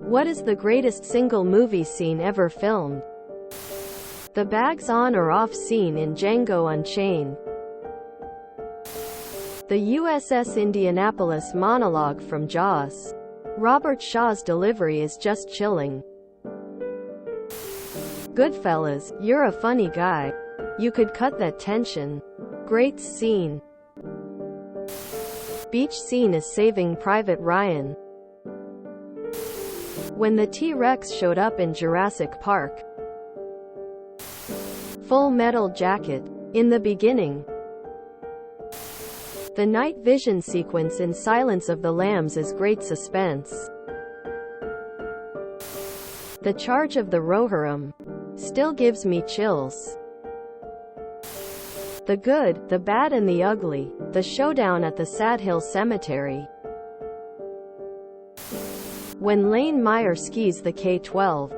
What is the greatest single movie scene ever filmed? The bags on or off scene in Django Unchained. The USS Indianapolis monologue from Jaws. Robert Shaw's delivery is just chilling. Goodfellas, you're a funny guy. You could cut that tension. Great scene. Beach scene is Saving Private Ryan. When the T-Rex showed up in Jurassic Park. Full Metal Jacket. In the beginning. The night vision sequence in Silence of the Lambs is great suspense. The charge of the Rohirrim still gives me chills. The Good, the Bad and the Ugly, the showdown at the Sad Hill Cemetery. When Lane Meyer skis the K-12.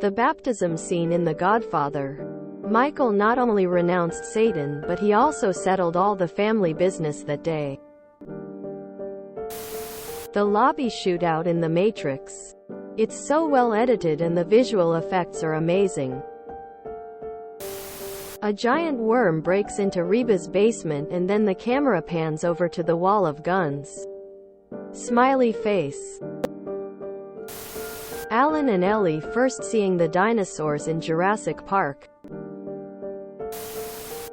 The baptism scene in The Godfather. Michael not only renounced Satan but he also settled all the family business that day. The lobby shootout in The Matrix. It's so well edited and the visual effects are amazing. A giant worm breaks into Reba's basement and then the camera pans over to the wall of guns. Smiley face. Alan and Ellie first seeing the dinosaurs in Jurassic Park.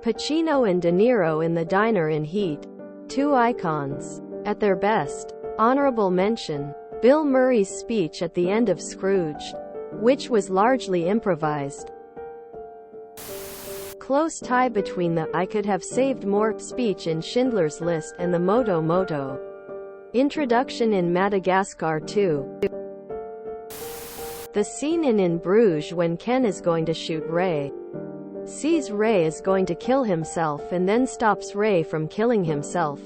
Pacino and De Niro in the diner in Heat. Two icons. At their best. Honorable mention. Bill Murray's speech at the end of Scrooged, which was largely improvised. Close tie between the "I could have saved more" speech in Schindler's List and the Moto Moto introduction in Madagascar 2. The scene in Bruges when Ken is going to shoot Ray. Sees Ray is going to kill himself and then stops Ray from killing himself.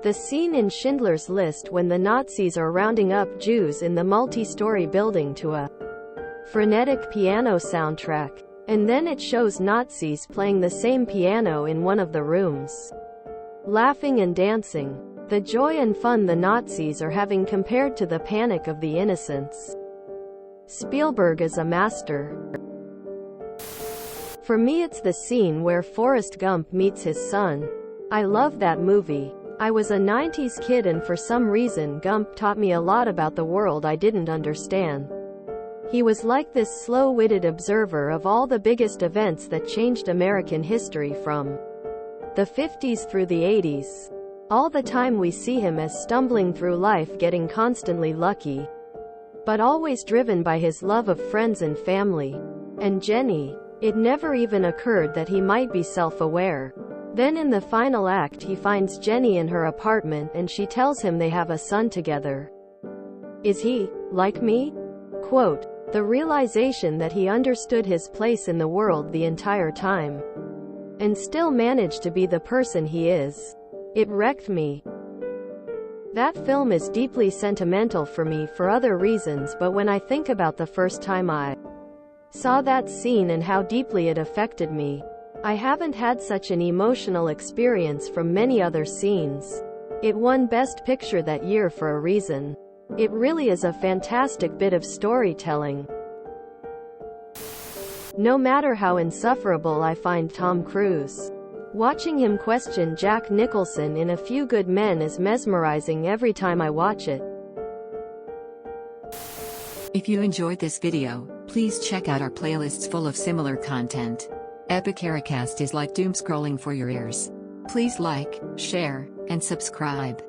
The scene in Schindler's List when the Nazis are rounding up Jews in the multi-story building to a frenetic piano soundtrack. And then it shows Nazis playing the same piano in one of the rooms. Laughing and dancing. The joy and fun the Nazis are having compared to the panic of the innocents. Spielberg is a master. For me it's the scene where Forrest Gump meets his son. I love that movie. I was a 90s kid and for some reason Gump taught me a lot about the world I didn't understand. He was like this slow-witted observer of all the biggest events that changed American history from the 50s through the 80s. All the time we see him as stumbling through life getting constantly lucky, but always driven by his love of friends and family. And Jenny. It never even occurred that he might be self-aware. Then in the final act he finds Jenny in her apartment and she tells him they have a son together. Is he, like me? Quote, the realization that he understood his place in the world the entire time. And still managed to be the person he is. It wrecked me. That film is deeply sentimental for me for other reasons, but when I think about the first time I saw that scene and how deeply it affected me, I haven't had such an emotional experience from many other scenes. It won Best Picture that year for a reason. It really is a fantastic bit of storytelling. No matter how insufferable I find Tom Cruise, watching him question Jack Nicholson in A Few Good Men is mesmerizing every time I watch it. If you enjoyed this video, please check out our playlists full of similar content. Epic Ericast is like doom scrolling for your ears. Please like, share, and subscribe.